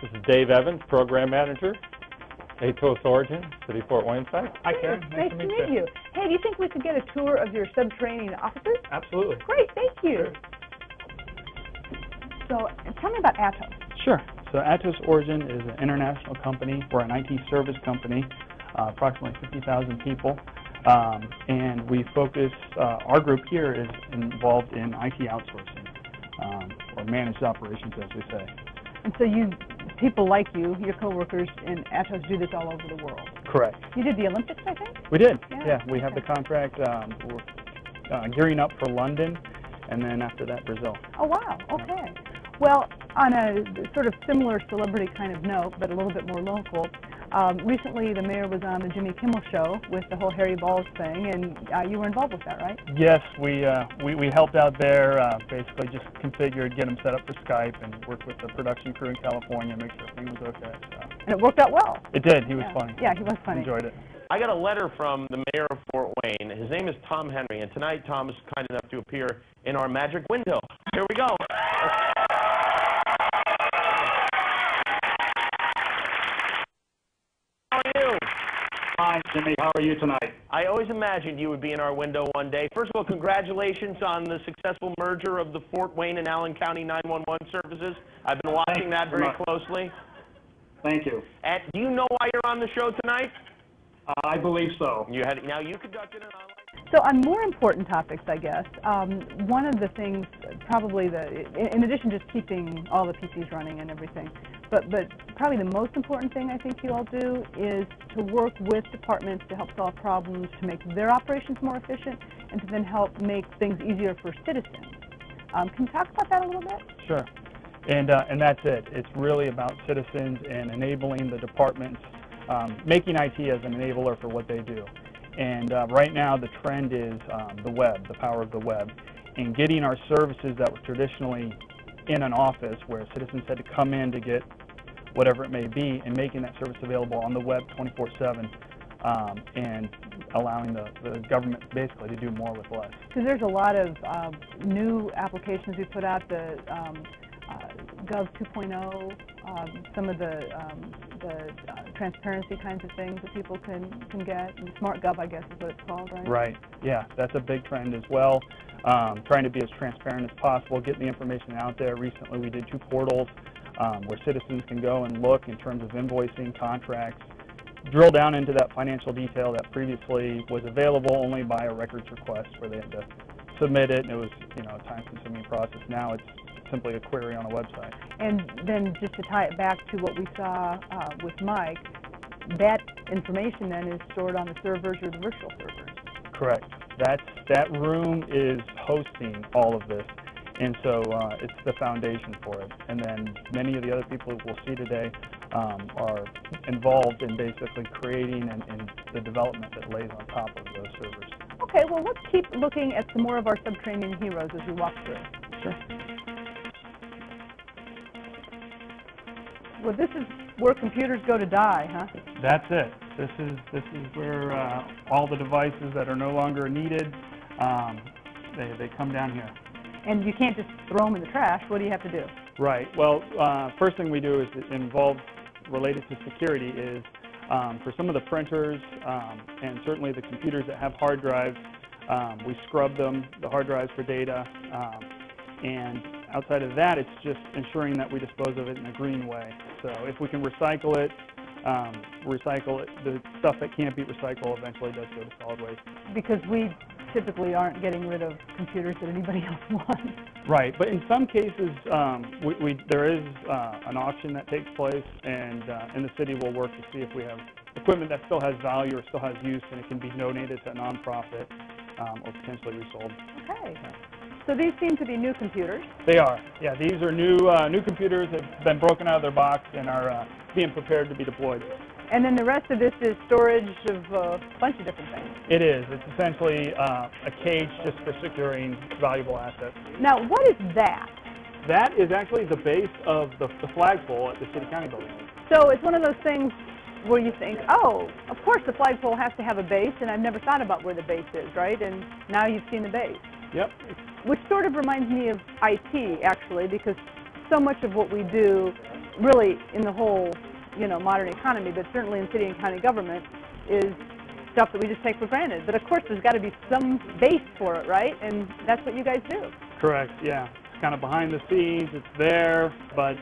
This is Dave Evans, Program Manager, Atos Origin, City Fort Wayne site. Hi, Karen. Nice to meet you. Hey, do you think we could get a tour of your sub-training offices? Absolutely. Great, thank you. Sure. So, tell me about Atos. Sure. So Atos Origin is an international company. We're an IT service company, approximately 50,000 people. And we focus, our group here is involved in IT outsourcing, or managed operations, as we say. And so people like you, your coworkers in Atos, do this all over the world. Correct. You did the Olympics, I think? We did. Yeah, We have the contract. We're gearing up for London, and then after that, Brazil. Oh, wow. Okay. Well, on a sort of similar celebrity kind of note, but a little bit more local, recently the mayor was on the Jimmy Kimmel show with the whole Harry Balls thing, and you were involved with that, right? Yes, we helped out there, basically just configured, get them set up for Skype, and worked with the production crew in California, make sure everything was okay. So. And it worked out well. It did. He was funny. Yeah, he was funny. Enjoyed it. I got a letter from the mayor of Fort Wayne. His name is Tom Henry, and tonight Tom is kind enough to appear in our magic window. Here we go. How are you? Hi, Jimmy. How are you tonight? I always imagined you would be in our window one day. First of all, congratulations on the successful merger of the Fort Wayne and Allen County 911 services. I've been watching that very closely. Thank you. And do you know why you're on the show tonight? I believe so. Now you conducted an online. So on more important topics, I guess, one of the things, probably in addition to just keeping all the PCs running and everything, but probably the most important thing I think you all do is to work with departments to help solve problems, to make their operations more efficient, and to then help make things easier for citizens. Can you talk about that a little bit? Sure. And that's it. It's really about citizens and enabling the departments, making IT as an enabler for what they do. And right now the trend is the web, the power of the web, and getting our services that were traditionally in an office where citizens had to come in to get whatever it may be, and making that service available on the web 24/7, and allowing the government basically to do more with less. Because there's a lot of new applications we put out, the Gov 2.0, some of the transparency kinds of things that people can get. And Smart Gov, I guess, is what it's called, right? Right. Yeah, that's a big trend as well. Trying to be as transparent as possible, getting the information out there. Recently, we did 2 portals where citizens can go and look in terms of invoicing, contracts, drill down into that financial detail that previously was available only by a records request where they had to submit it, and it was a time-consuming process. Now it's simply a query on a website. And then just to tie it back to what we saw with Mike, that information then is stored on the servers or the virtual servers. Correct. That room is hosting all of this, and so it's the foundation for it. And then many of the other people we'll see today are involved in basically creating and the development that lays on top of those servers. Okay, well let's keep looking at some more of our sub-training heroes as we walk through. Sure. Well, this is where computers go to die, huh? That's it. This is where all the devices that are no longer needed, they come down here. And you can't just throw them in the trash. What do you have to do? Right. Well, first thing we do is involved related to security is for some of the printers and certainly the computers that have hard drives, we scrub them, the hard drives for data, and outside of that, it's just ensuring that we dispose of it in a green way. So if we can recycle it, the stuff that can't be recycled eventually does go to solid waste. Because we typically aren't getting rid of computers that anybody else wants. Right, but in some cases, there is an auction that takes place, and the city will work to see if we have equipment that still has value or still has use, and it can be donated to a nonprofit or potentially resold. Okay. So these seem to be new computers. They are. Yeah, these are new computers that have been broken out of their box and are being prepared to be deployed. And then the rest of this is storage of a bunch of different things. It is. It's essentially a cage just for securing valuable assets. Now, what is that? That is actually the base of the flagpole at the City County building. So it's one of those things where you think, oh, of course the flagpole has to have a base, and I've never thought about where the base is, right? And now you've seen the base. Yep. Which sort of reminds me of IT, actually, because so much of what we do really in the whole, modern economy, but certainly in city and county government, is stuff that we just take for granted. But of course, there's got to be some base for it, right? And that's what you guys do. Correct, yeah. It's kind of behind the scenes, it's there, but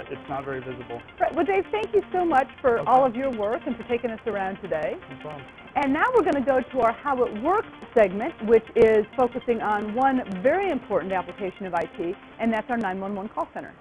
it's not very visible. Right. Well, Dave, thank you so much for all of your work and for taking us around today. No problem. And now we're going to go to our How It Works segment, which is focusing on one very important application of IT, and that's our 911 call center.